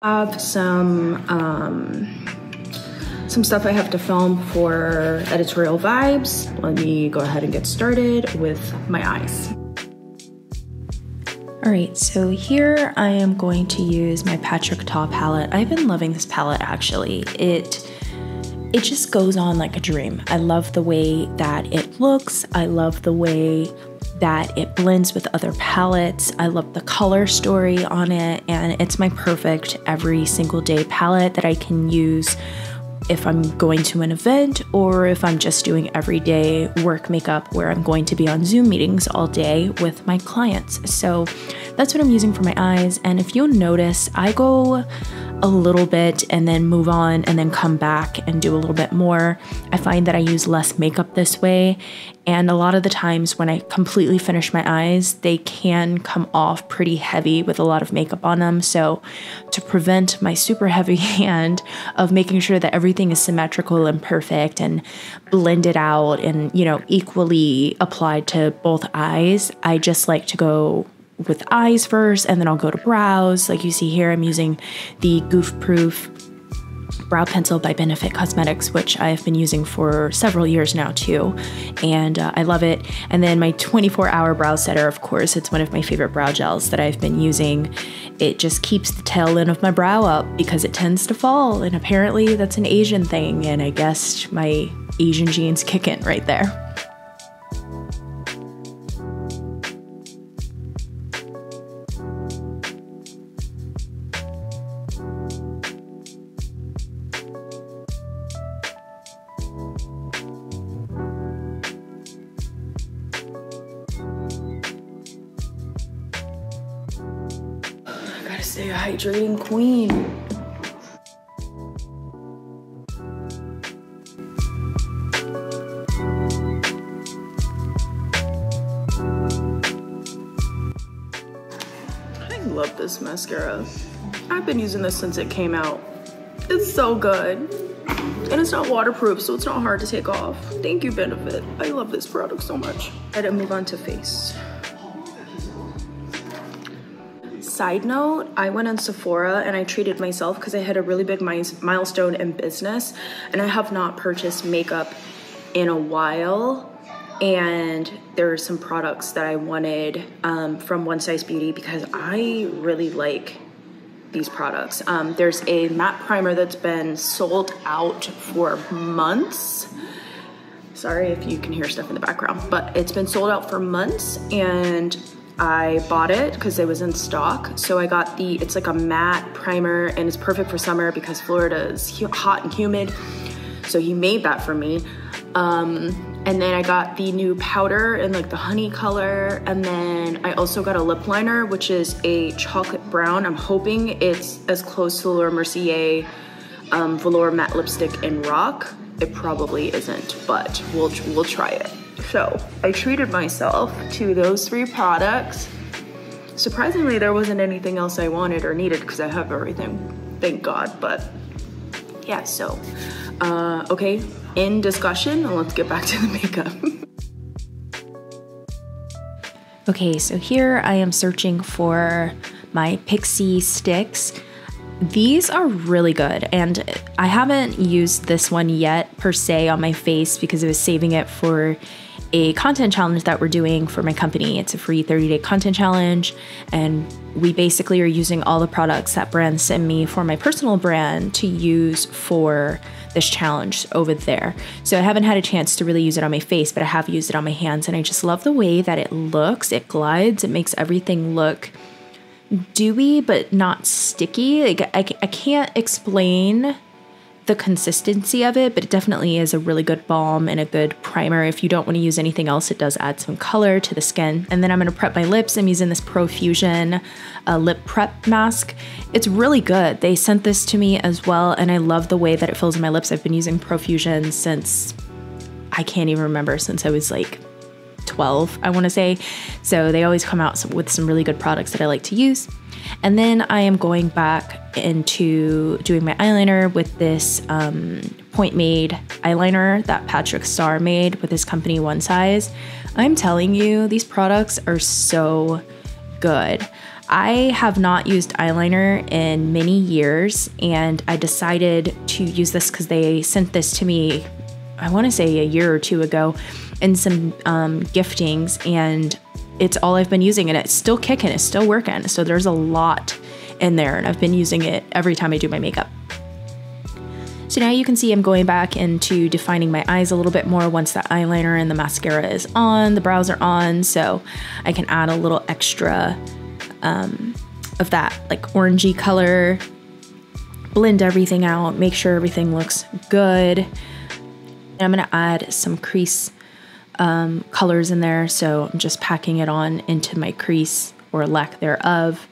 I have some stuff I have to film for editorial vibes. Let me go ahead and get started with my eyes. All right, so here I am going to use my Patrick Ta palette. I've been loving this palette actually. It just goes on like a dream. I love the way that it looks. I love the way that it blends with other palettes. I love the color story on it, and it's my perfect every single day palette that I can use if I'm going to an event or if I'm just doing everyday work makeup where I'm going to be on Zoom meetings all day with my clients. So that's what I'm using for my eyes. And if you'll notice, I go a little bit and then move on and then come back and do a little bit more. I find that I use less makeup this way. And a lot of the times when I completely finish my eyes, they can come off pretty heavy with a lot of makeup on them. So to prevent my super heavy hand of making sure that everything is symmetrical and perfect and blended out and, you know, equally applied to both eyes, I just like to go with eyes first, and then I'll go to brows. Like you see here, I'm using the Goof Proof brow pencil by Benefit Cosmetics, which I've been using for several years now too, and I love it. And then my 24-hour brow setter, of course, it's one of my favorite brow gels that I've been using. It just keeps the tail end of my brow up because it tends to fall, and apparently that's an Asian thing, and I guess my Asian genes kick in right there. Stay a hydrating queen. I love this mascara. I've been using this since it came out. It's so good. And it's not waterproof, so it's not hard to take off. Thank you, Benefit. I love this product so much. I didn't move on to face. Side note, I went on Sephora and I treated myself because I had a really big milestone in business, and I have not purchased makeup in a while. And there are some products that I wanted from One Size Beauty because I really like these products. There's a matte primer that's been sold out for months. Sorry if you can hear stuff in the background, but it's been sold out for months, and I bought it because it was in stock. So I got it's like a matte primer, and it's perfect for summer because Florida is hot and humid. So he made that for me. And then I got the new powder in like the honey color. And then I also got a lip liner, which is a chocolate brown. I'm hoping it's as close to Laura Mercier Velour Matte Lipstick in Rock. It probably isn't, but we'll try it. So I treated myself to those 3 products. Surprisingly, there wasn't anything else I wanted or needed because I have everything, thank God. But yeah, so, okay, in discussion, and let's get back to the makeup. Okay, so here I am searching for my Pixi sticks. These are really good, and I haven't used this one yet per se on my face because I was saving it for a content challenge that we're doing for my company. It's a free 30-day content challenge, and we basically are using all the products that brands send me for my personal brand to use for this challenge over there. So I haven't had a chance to really use it on my face, but I have used it on my hands, and I just love the way that it looks. It glides, it makes everything look dewy but not sticky. Like I can't explain the consistency of it, but it definitely is a really good balm and a good primer. If you don't want to use anything else, it does add some color to the skin. And then I'm going to prep my lips. I'm using this Profusion lip prep mask. It's really good. They sent this to me as well, and I love the way that it fills in my lips. I've been using Profusion since, I can't even remember, since I was like 12, I want to say. So they always come out with some really good products that I like to use. And then I am going back into doing my eyeliner with this Point Made eyeliner that Patrick Starr made with his company One Size. I'm telling you, these products are so good. I have not used eyeliner in many years, and I decided to use this because they sent this to me, I want to say a year or two ago, in some giftings, and it's all I've been using, and it's still kicking, it's still working. So there's a lot in there, and I've been using it every time I do my makeup. So now you can see I'm going back into defining my eyes a little bit more once the eyeliner and the mascara is on, the brows are on, so I can add a little extra of that like orangey color, blend everything out, make sure everything looks good. And I'm gonna add some crease colors in there, so I'm just packing it on into my crease or lack thereof.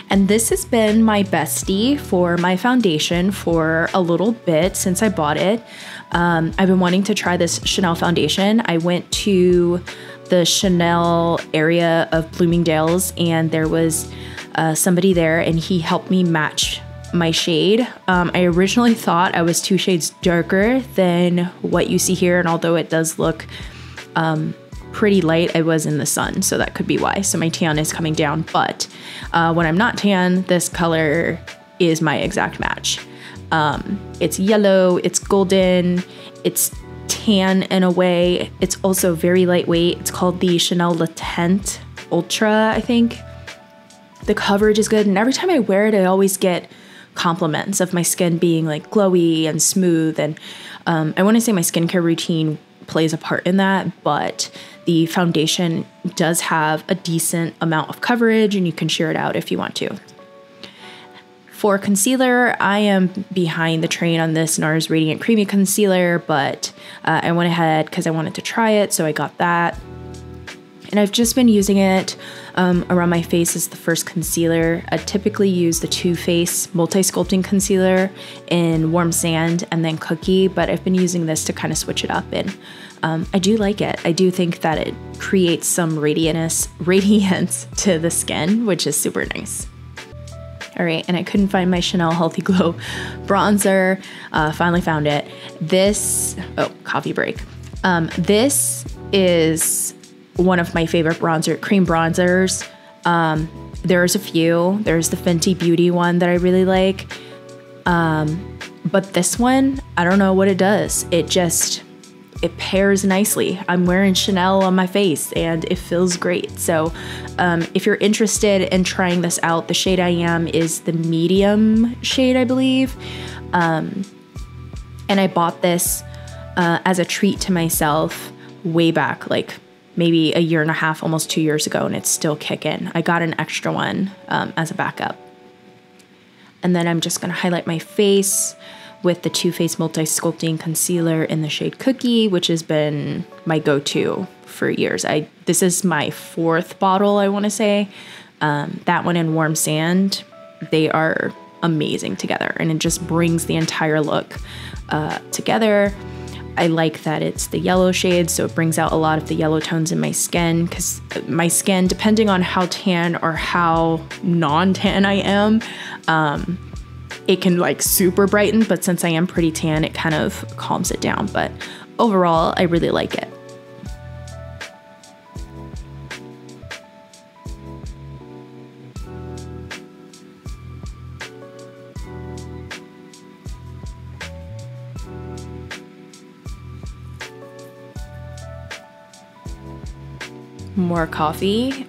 And this has been my bestie for my foundation for a little bit since I bought it. I've been wanting to try this Chanel foundation. I went to the Chanel area of Bloomingdale's, and there was somebody there, and he helped me match my shade. I originally thought I was 2 shades darker than what you see here, and although it does look pretty light, I was in the sun, so that could be why. So my tan is coming down, but when I'm not tan, this color is my exact match. It's yellow, it's golden, it's tan in a way. It's also very lightweight. It's called the Chanel Latent Ultra, I think. The coverage is good, and every time I wear it, I always get compliments of my skin being like glowy and smooth, and I want to say my skincare routine plays a part in that, but the foundation does have a decent amount of coverage, and you can sheer it out if you want to. For concealer, I am behind the train on this NARS Radiant Creamy Concealer, but I went ahead because I wanted to try it, so I got that. And I've just been using it around my face as the first concealer. I typically use the Too Faced Multi-Sculpting Concealer in Warm Sand and then Cookie, but I've been using this to kind of switch it up, and I do like it. I do think that it creates some radiance to the skin, which is super nice. All right, and I couldn't find my Chanel Healthy Glow bronzer. Finally found it. Coffee break. This is one of my favorite cream bronzers. There's a few. There's the Fenty Beauty one that I really like. But this one, I don't know what it does. It pairs nicely. I'm wearing Chanel on my face and it feels great. So if you're interested in trying this out, the shade I am is the medium shade, I believe. And I bought this as a treat to myself way back, like maybe a year and a half, almost 2 years ago, and it's still kicking. I got an extra one as a backup. And then I'm just gonna highlight my face with the Too Faced Multi-Sculpting Concealer in the shade Cookie, which has been my go-to for years. This is my 4th bottle, I wanna say. That one in Warm Sand, they are amazing together, and it just brings the entire look together. I like that it's the yellow shade, so it brings out a lot of the yellow tones in my skin, because my skin, depending on how tan or how non-tan I am, it can like super brighten, but since I am pretty tan, it kind of calms it down. But overall, I really like it. More coffee.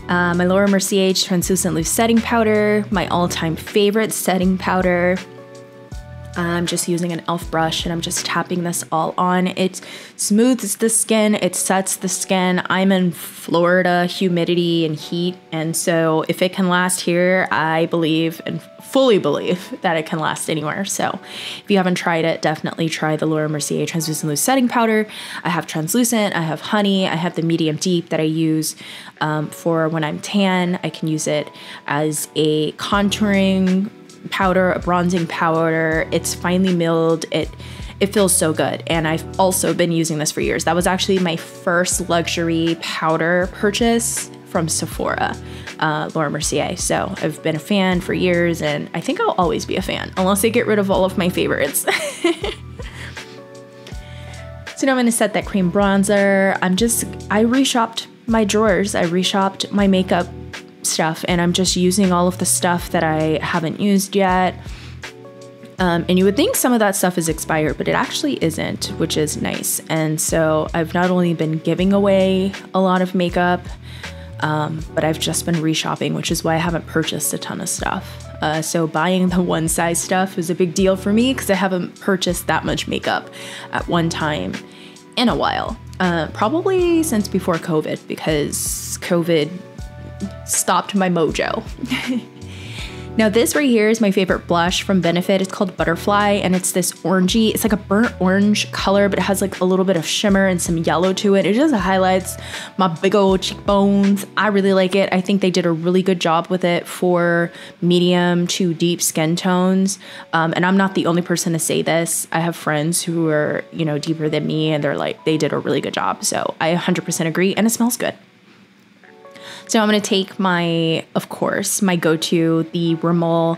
My Laura Mercier Translucent Loose Setting Powder, my all-time favorite setting powder. I'm just using an e.l.f. brush, and I'm just tapping this all on. It smooths the skin, it sets the skin. I'm in Florida, humidity and heat, and so if it can last here, I believe and fully believe that it can last anywhere. So if you haven't tried it, definitely try the Laura Mercier Translucent Loose Setting Powder. I have translucent, I have honey, I have the medium deep that I use for when I'm tan. I can use it as a contouring powder, a bronzing powder. It's finely milled. It feels so good. And I've also been using this for years. That was actually my first luxury powder purchase from Sephora, Laura Mercier. So I've been a fan for years, and I think I'll always be a fan unless they get rid of all of my favorites. So now I'm gonna set that cream bronzer. I reshopped my drawers. I reshopped my makeup stuff, and I'm just using all of the stuff that I haven't used yet. And you would think some of that stuff is expired, but it actually isn't, which is nice. And so I've not only been giving away a lot of makeup, but I've just been reshopping, which is why I haven't purchased a ton of stuff. So buying the one size stuff is a big deal for me because I haven't purchased that much makeup at one time in a while. Probably since before COVID, because COVID stopped my mojo. Now this right here is my favorite blush from Benefit. It's called Butterfly, and it's this orangey, it's like a burnt orange color, but it has like a little bit of shimmer and some yellow to it. It just highlights my big old cheekbones. I really like it. I think they did a really good job with it for medium to deep skin tones. And I'm not the only person to say this. I have friends who are, you know, deeper than me, and they're like, they did a really good job. So I 100% agree, and it smells good. So I'm going to take my, of course, my go-to, the Rimmel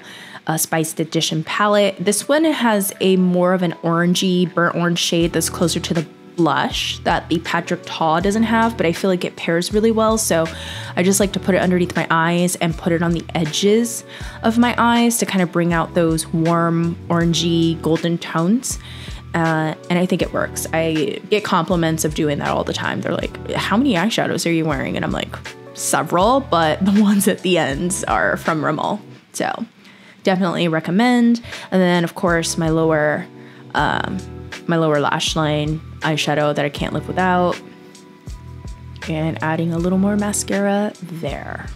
Spiced Edition palette. This one has a more of an orangey, burnt orange shade that's closer to the blush that the Patrick Ta doesn't have, but I feel like it pairs really well. So I just like to put it underneath my eyes and put it on the edges of my eyes to kind of bring out those warm, orangey, golden tones. And I think it works. I get compliments of doing that all the time. They're like, how many eyeshadows are you wearing? And I'm like, several, but the ones at the ends are from Rimmel. So definitely recommend. And then of course my lower lash line eyeshadow that I can't live without. And adding a little more mascara there.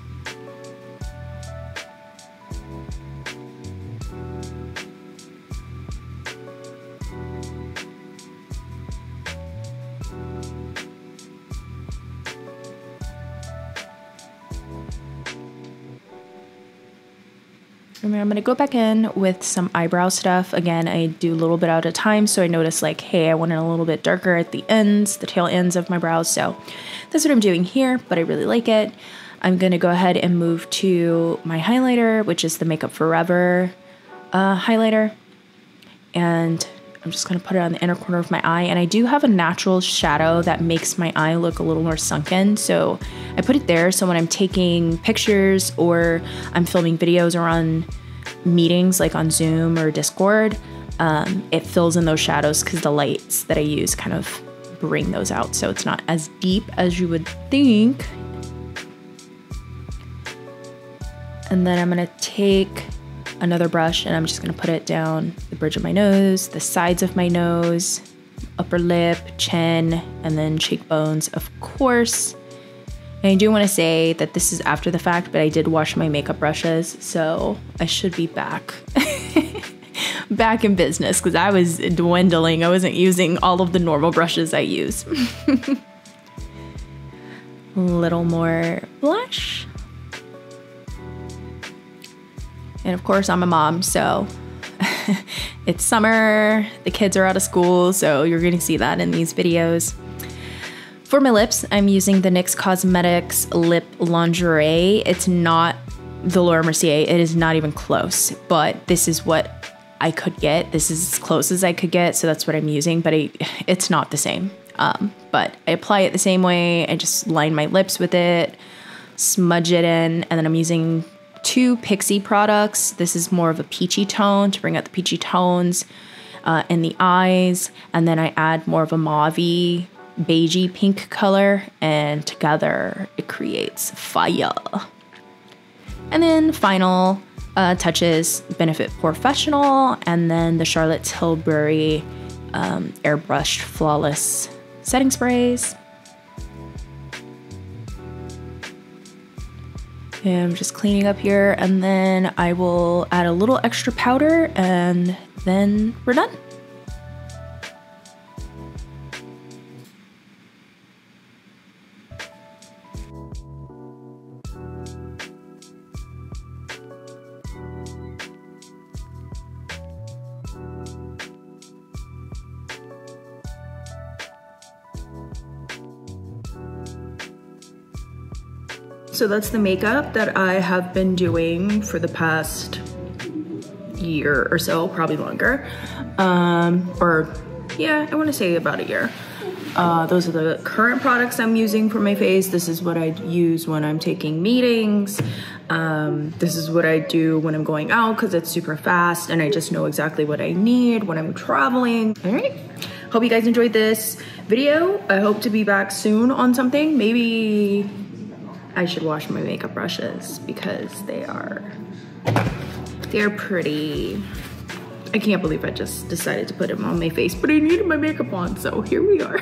And then I'm going to go back in with some eyebrow stuff. Again, I do a little bit at a time. So I notice like, hey, I want it a little bit darker at the ends, the tail ends of my brows. So that's what I'm doing here, but I really like it. I'm going to go ahead and move to my highlighter, which is the Makeup Forever highlighter. And I'm just going to put it on the inner corner of my eye. And I do have a natural shadow that makes my eye look a little more sunken. So I put it there. So when I'm taking pictures or I'm filming videos or on meetings like on Zoom or Discord, it fills in those shadows because the lights that I use kind of bring those out. So it's not as deep as you would think. And then I'm going to take another brush and I'm just going to put it down the bridge of my nose, the sides of my nose, upper lip, chin, and then cheekbones, of course. And I do want to say that this is after the fact, but I did wash my makeup brushes, so I should be back back in business because I was dwindling. I wasn't using all of the normal brushes I use. A little more blush. And of course, I'm a mom, so it's summer, the kids are out of school, so you're gonna see that in these videos. For my lips, I'm using the NYX Cosmetics Lip Lingerie. It's not the Laura Mercier, it is not even close, but this is what I could get. This is as close as I could get, so that's what I'm using, but it's not the same. But I apply it the same way. I just line my lips with it, smudge it in, and then I'm using two Pixi products. This is more of a peachy tone to bring out the peachy tones in the eyes. And then I add more of a mauvey, beigey pink color, and together it creates fire. And then final touches, Benefit Professional, and then the Charlotte Tilbury airbrushed flawless setting sprays. And I'm just cleaning up here, and then I will add a little extra powder, and then we're done. So that's the makeup that I have been doing for the past year or so, probably longer. Yeah, I want to say about a year. Those are the current products I'm using for my face. This is what I use when I'm taking meetings. This is what I do when I'm going out because it's super fast and I just know exactly what I need when I'm traveling. All right. Hope you guys enjoyed this video. I hope to be back soon on something. Maybe I should wash my makeup brushes because they're pretty. I can't believe I just decided to put them on my face, but I needed my makeup on, so here we are.